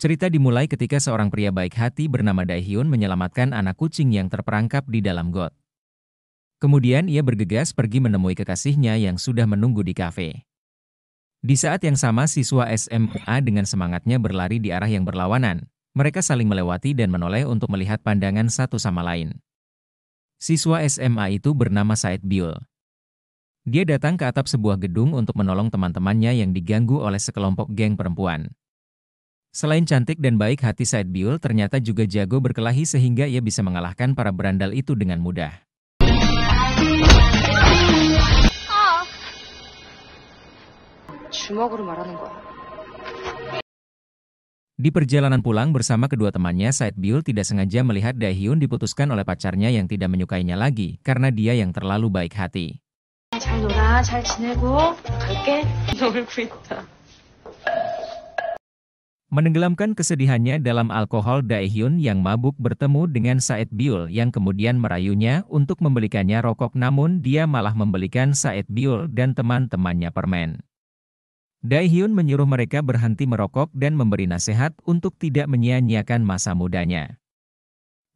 Cerita dimulai ketika seorang pria baik hati bernama Dae-hyun menyelamatkan anak kucing yang terperangkap di dalam got. Kemudian ia bergegas pergi menemui kekasihnya yang sudah menunggu di kafe. Di saat yang sama siswa SMA dengan semangatnya berlari di arah yang berlawanan. Mereka saling melewati dan menoleh untuk melihat pandangan satu sama lain. Siswa SMA itu bernama Said Byul. Dia datang ke atap sebuah gedung untuk menolong teman-temannya yang diganggu oleh sekelompok geng perempuan. Selain cantik dan baik hati, Said Byul ternyata juga jago berkelahi sehingga ia bisa mengalahkan para berandal itu dengan mudah. Di perjalanan pulang bersama kedua temannya, Said Byul tidak sengaja melihat Dae-hyun diputuskan oleh pacarnya yang tidak menyukainya lagi karena dia yang terlalu baik hati. Menenggelamkan kesedihannya dalam alkohol, Dae-hyun yang mabuk bertemu dengan Said Byul yang kemudian merayunya untuk membelikannya rokok, namun dia malah membelikan Said Byul dan teman-temannya permen. Dae-hyun menyuruh mereka berhenti merokok dan memberi nasihat untuk tidak menyia-nyiakan masa mudanya.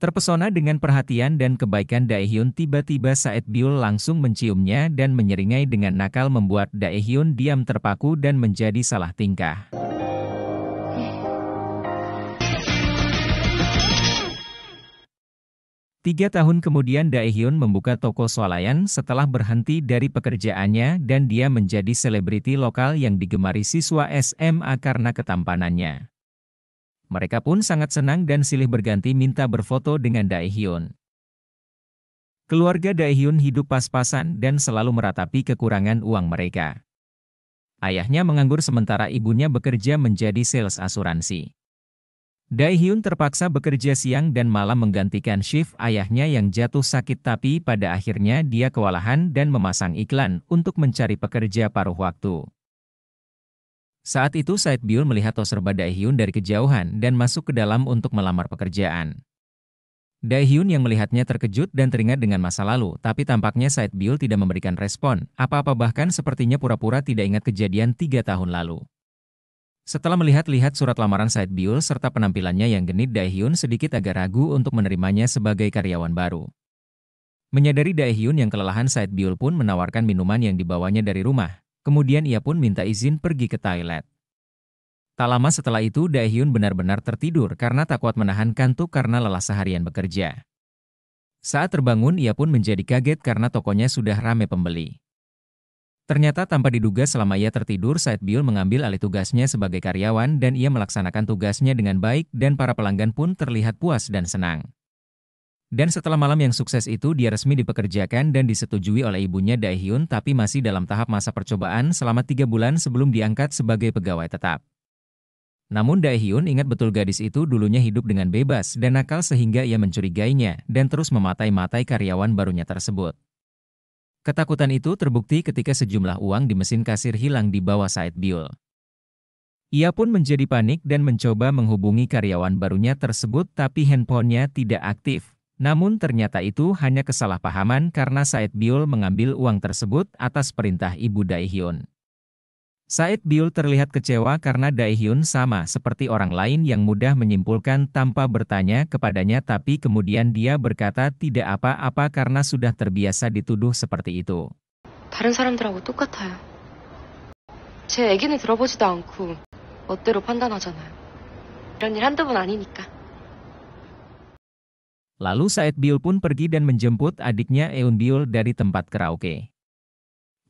Terpesona dengan perhatian dan kebaikan Dae-hyun, tiba-tiba Said Byul langsung menciumnya dan menyeringai dengan nakal membuat Dae-hyun diam terpaku dan menjadi salah tingkah. 3 tahun kemudian Dae-hyun membuka toko swalayan setelah berhenti dari pekerjaannya dan dia menjadi selebriti lokal yang digemari siswa SMA karena ketampanannya. Mereka pun sangat senang dan silih berganti minta berfoto dengan Dae-hyun. Keluarga Dae-hyun hidup pas-pasan dan selalu meratapi kekurangan uang mereka. Ayahnya menganggur sementara ibunya bekerja menjadi sales asuransi. Dae-hyun terpaksa bekerja siang dan malam menggantikan shift ayahnya yang jatuh sakit, tapi pada akhirnya dia kewalahan dan memasang iklan untuk mencari pekerja paruh waktu. Saat itu Said Byul melihat tos serba Dae-hyun dari kejauhan dan masuk ke dalam untuk melamar pekerjaan. Dae-hyun yang melihatnya terkejut dan teringat dengan masa lalu, tapi tampaknya Said Byul tidak memberikan respon apa-apa, bahkan sepertinya pura-pura tidak ingat kejadian 3 tahun lalu. Setelah melihat-lihat surat lamaran Said Byul serta penampilannya yang genit, Dae-hyun sedikit agak ragu untuk menerimanya sebagai karyawan baru. Menyadari Dae-hyun yang kelelahan, Said Byul pun menawarkan minuman yang dibawanya dari rumah. Kemudian ia pun minta izin pergi ke toilet. Tak lama setelah itu Dae-hyun benar-benar tertidur karena tak kuat menahan kantuk karena lelah seharian bekerja. Saat terbangun ia pun menjadi kaget karena tokonya sudah ramai pembeli. Ternyata tanpa diduga selama ia tertidur, Said Byul mengambil alih tugasnya sebagai karyawan dan ia melaksanakan tugasnya dengan baik dan para pelanggan pun terlihat puas dan senang. Dan setelah malam yang sukses itu dia resmi dipekerjakan dan disetujui oleh ibunya Dae-hyun, tapi masih dalam tahap masa percobaan selama 3 bulan sebelum diangkat sebagai pegawai tetap. Namun Dae-hyun ingat betul gadis itu dulunya hidup dengan bebas dan nakal sehingga ia mencurigainya dan terus mematai-matai karyawan barunya tersebut. Ketakutan itu terbukti ketika sejumlah uang di mesin kasir hilang di bawah Said Byul. Ia pun menjadi panik dan mencoba menghubungi karyawan barunya tersebut, tapi handphonenya tidak aktif. Namun ternyata itu hanya kesalahpahaman karena Said Byul mengambil uang tersebut atas perintah ibu Dae-hyun. Said Byul terlihat kecewa karena Dae-hyun sama seperti orang lain yang mudah menyimpulkan tanpa bertanya kepadanya, tapi kemudian dia berkata tidak apa-apa karena sudah terbiasa dituduh seperti itu. 다른 사람들하고 똑같아요. 제 얘기는 들어보지도 않고 멋대로 판단하잖아요. 이런 일 한두 번 아니니까. Lalu Said Byul pun pergi dan menjemput adiknya Eun Byul dari tempat karaoke.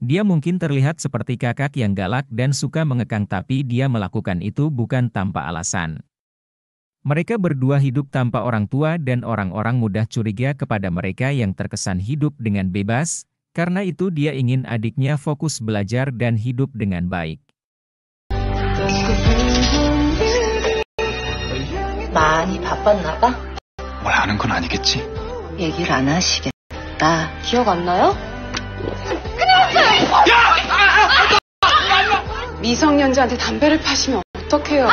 Dia mungkin terlihat seperti kakak yang galak dan suka mengekang, tapi dia melakukan itu bukan tanpa alasan. Mereka berdua hidup tanpa orang tua dan orang-orang mudah curiga kepada mereka yang terkesan hidup dengan bebas, karena itu dia ingin adiknya fokus belajar dan hidup dengan baik. 많이 바빴나 봐? 뭘 아는 건 아니겠지? 얘기를 안 하시겠다. 기억 안 나요? 미성년자한테 담배를 파시면 어떡해요?